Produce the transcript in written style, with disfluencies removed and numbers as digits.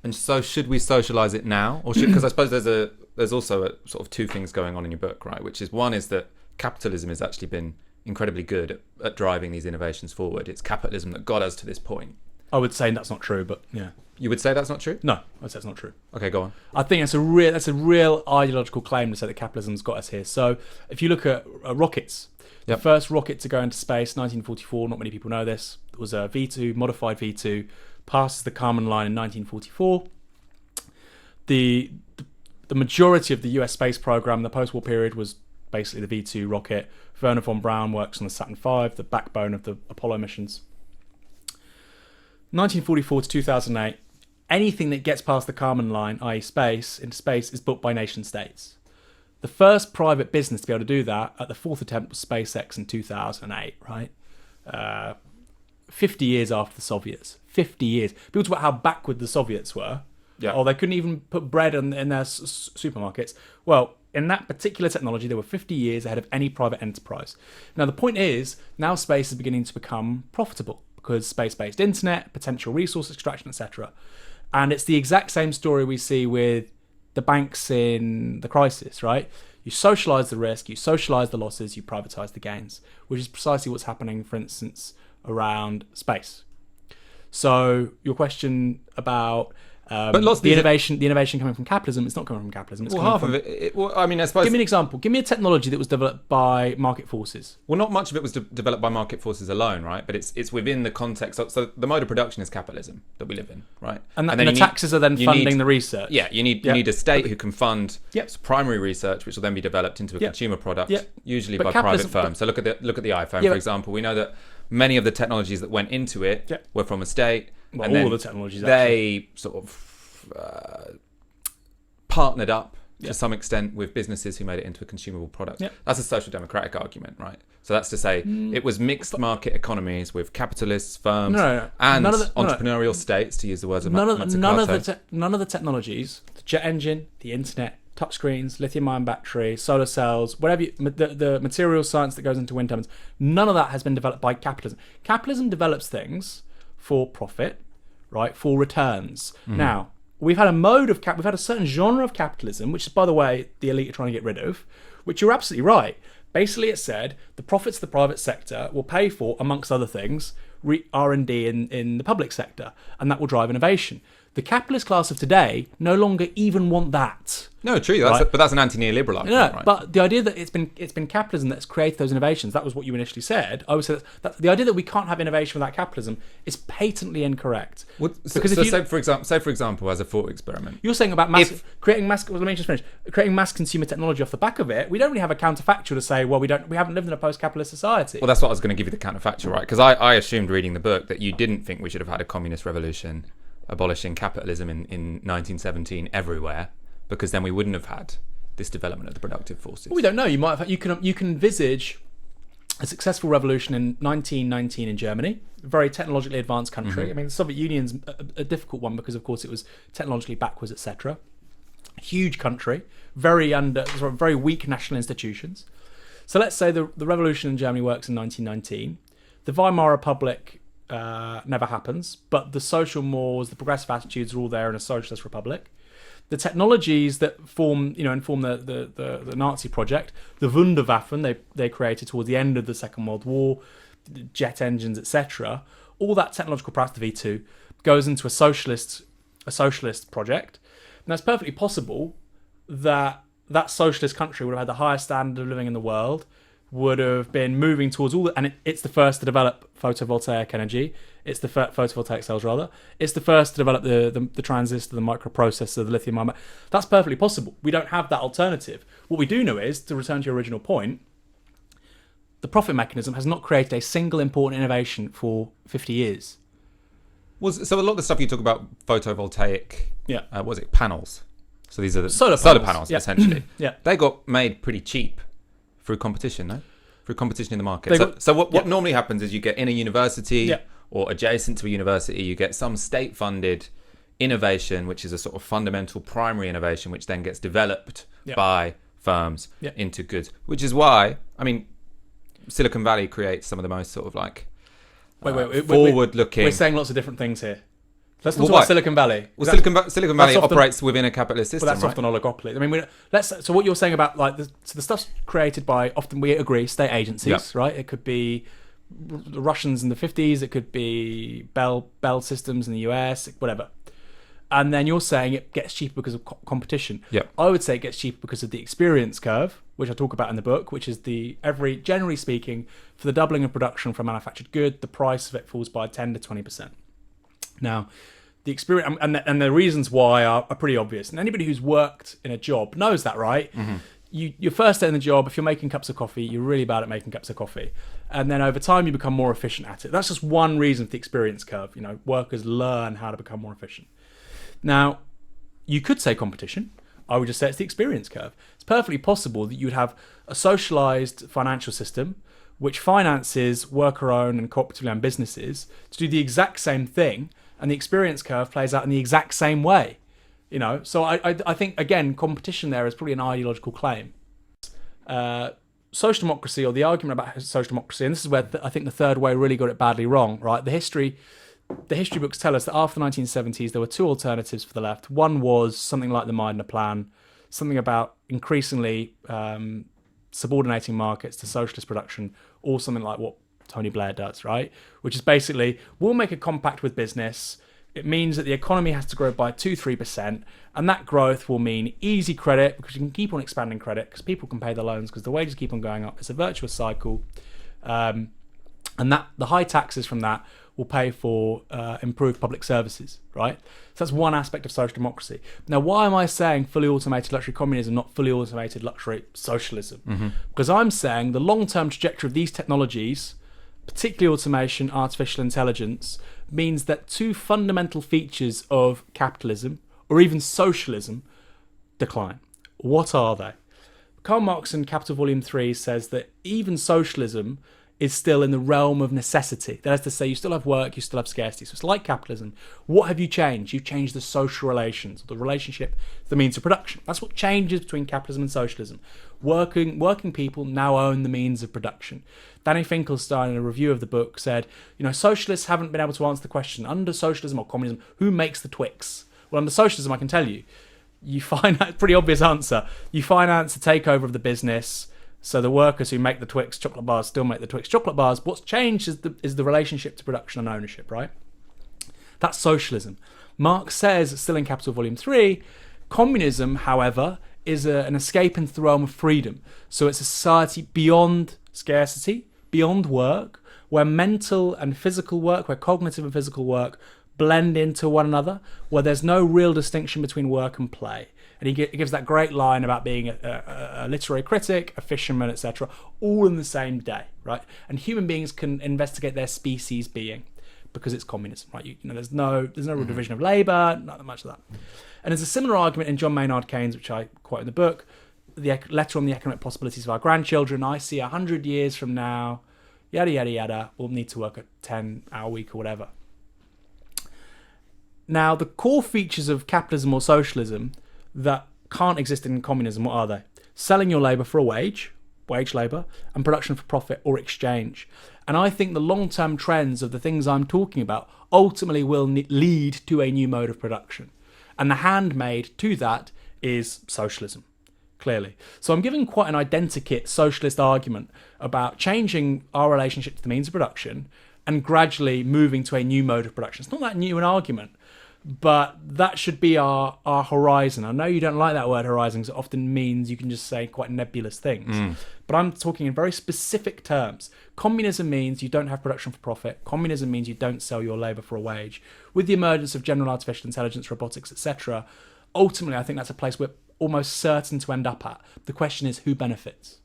And so should we socialize it now? Or because I suppose there's also sort of two things going on in your book, right? Which is, one is that capitalism has actually been incredibly good at driving these innovations forward. It's capitalism that got us to this point. I would say that's not true, but yeah. You would say that's not true? No, I'd say it's not true. Okay, go on. I think that's a real ideological claim to say that capitalism's got us here. So if you look at rockets, the first rocket to go into space, 1944, not many people know this, it was a V2, modified V2, passes the Kármán line in 1944. The majority of the US space program in the post-war period was basically the V2 rocket. Wernher von Braun works on the Saturn V, the backbone of the Apollo missions. 1944 to 2008, anything that gets past the Kármán line, i.e. space, into space, is built by nation states. The first private business to be able to do that at the fourth attempt was SpaceX in 2008, right? 50 years after the Soviets. 50 years. People talk about how backward the Soviets were. Yeah. Or they couldn't even put bread in their supermarkets. Well, in that particular technology, they were 50 years ahead of any private enterprise. Now, the point is, now space is beginning to become profitable because space-based internet, potential resource extraction, etc. And it's the exact same story we see with the banks in the crisis, right? You socialise the risk, you socialise the losses, you privatise the gains, which is precisely what's happening, for instance, around space. So your question about but lots of the innovation coming from capitalism, it's not coming from capitalism. It's half of it. Well, I mean, I suppose. Give me an example. Give me a technology that was developed by market forces. Well, not much of it was developed by market forces alone, right? But it's within the context. So the mode of production is capitalism that we live in, right? And then the taxes are then funding the research. Yeah, you need a state who can fund primary research, which will then be developed into a consumer product, usually by private firms. So look at the iPhone, for example. We know that many of the technologies that went into it were from a state. Well, and all the technologies, they sort of partnered up to some extent with businesses who made it into a consumable product. That's a social democratic argument, right? So that's to say it was mixed market economies with capitalists, firms, and entrepreneurial states, to use the words of none of the technologies, the jet engine, the internet, touchscreens, lithium-ion battery, solar cells, whatever the material science that goes into wind turbines, none of that has been developed by capitalism. Capitalism develops things for profit, right? For returns. Now, we've had a certain genre of capitalism, which is, by the way, the elite are trying to get rid of, which you're absolutely right. Basically, it said the profits of the private sector will pay for, amongst other things, R&D in the public sector, and that will drive innovation. The capitalist class of today no longer even want that. No, true. But that's an anti-neoliberal argument, right? But the idea that it's been capitalism that's created those innovations, that was what you initially said. I would say that the idea that we can't have innovation without capitalism is patently incorrect. Say for example, as a thought experiment, you're saying about creating mass consumer technology off the back of it. We don't really have a counterfactual to say, well, we haven't lived in a post-capitalist society. Well, that's what I was going to give you the counterfactual, right? Because I assumed reading the book that you didn't think we should have had a communist revolution abolishing capitalism in 1917 everywhere, because then we wouldn't have had this development of the productive forces. Well, we don't know. You can envisage a successful revolution in 1919 in Germany, a very technologically advanced country. I mean, the Soviet Union's a difficult one because, of course, it was technologically backwards, etc. Huge country, very weak national institutions. So let's say the revolution in Germany works in 1919. The Weimar Republic never happens, but the social mores, the progressive attitudes are all there in a socialist republic. The technologies that inform the Nazi project, the Wunderwaffen they created towards the end of the Second World War, jet engines, etc. All that technological prowess, the V2, goes into a socialist project, and that's perfectly possible that socialist country would have had the highest standard of living in the world, would have been moving towards it's the first to develop photovoltaic energy. It's the photovoltaic cells, rather. It's the first to develop the transistor, the microprocessor, the lithium-ion. That's perfectly possible. We don't have that alternative. What we do know is, to return to your original point, the profit mechanism has not created a single important innovation for 50 years. Well, so a lot of the stuff you talk about, photovoltaic, panels. So these are the solar panels essentially. They got made pretty cheap. Through competition, no? Through competition in the market. So what normally happens is you get in a university or adjacent to a university, you get some state-funded innovation, which is a sort of fundamental primary innovation, which then gets developed by firms into goods. Which is why, I mean, Silicon Valley creates some of the most sort of like forward-looking... We're saying lots of different things here. Let's talk about Silicon Valley. Well, Silicon Valley operates within a capitalist system, that's often oligopoly. I mean, so what you're saying about like the stuff's created by, often we agree, state agencies, right? It could be the Russians in the 50s. It could be Bell Systems in the US, whatever. And then you're saying it gets cheaper because of competition. Yeah. I would say it gets cheaper because of the experience curve, which I talk about in the book, which is generally speaking, for the doubling of production for a manufactured good, the price of it falls by 10 to 20%. Now, the experience and the reasons why are pretty obvious. And anybody who's worked in a job knows that, right? Mm-hmm. Your first day in the job, if you're making cups of coffee, you're really bad at making cups of coffee. And then over time, you become more efficient at it. That's just one reason for the experience curve. Workers learn how to become more efficient. Now, you could say competition. I would just say it's the experience curve. It's perfectly possible that you would have a socialized financial system which finances worker-owned and cooperatively owned businesses to do the exact same thing, and the experience curve plays out in the exact same way. So I think, again, competition there is probably an ideological claim. Social democracy, or the argument about social democracy, and this is where I think the third way really got it badly wrong, right? The history books tell us that after the 1970s, there were two alternatives for the left. One was something like the Meidner Plan, something about increasingly subordinating markets to socialist production, or something like what Tony Blair does, right? Which is basically, we'll make a compact with business. It means that the economy has to grow by 2-3%, and that growth will mean easy credit, because you can keep on expanding credit because people can pay the loans because the wages keep on going up. It's a virtuous cycle. And that the high taxes from that will pay for improved public services, right? So that's one aspect of social democracy. Now, why am I saying fully automated luxury communism, not fully automated luxury socialism? Mm-hmm. Because I'm saying the long-term trajectory of these technologies, particularly automation, artificial intelligence, means that two fundamental features of capitalism, or even socialism, decline. What are they? Karl Marx in Capital Volume 3 says that even socialism is still in the realm of necessity. That is to say, you still have work, you still have scarcity. So it's like capitalism. What have you changed? You've changed the social relations, the relationship to the means of production. That's what changes between capitalism and socialism. Working people now own the means of production. Danny Finkelstein, in a review of the book, said, socialists haven't been able to answer the question, under socialism or communism, who makes the Twix? Well, under socialism, I can tell you, you finance, pretty obvious answer, you finance a takeover of the business. So the workers who make the Twix chocolate bars still make the Twix chocolate bars. What's changed is the relationship to production and ownership, right? That's socialism. Marx says, still in Capital Volume 3, communism, however, is an escape into the realm of freedom. So it's a society beyond scarcity, beyond work, where mental and physical work, where cognitive and physical work blend into one another, where there's no real distinction between work and play. And he gives that great line about being a literary critic, a fisherman, etc., all in the same day, right? And human beings can investigate their species being, because it's communism, right? There's no real division of labour, not that much of that. And there's a similar argument in John Maynard Keynes, which I quote in the book, the letter on the economic possibilities of our grandchildren. I see 100 years from now, yada, yada, yada, we'll need to work a 10-hour week or whatever. Now, the core features of capitalism or socialism that can't exist in communism, what are they? Selling your labour for a wage labour, and production for profit or exchange. And I think the long-term trends of the things I'm talking about ultimately will lead to a new mode of production. And the handmaid to that is socialism, clearly. So I'm giving quite an identikit socialist argument about changing our relationship to the means of production and gradually moving to a new mode of production. It's not that new an argument, but that should be our horizon. I know you don't like that word horizon because it often means you can just say quite nebulous things. But I'm talking in very specific terms. Communism means you don't have production for profit. Communism means you don't sell your labour for a wage. With the emergence of general artificial intelligence, robotics, etc., ultimately I think that's a place we're almost certain to end up at. The question is, who benefits?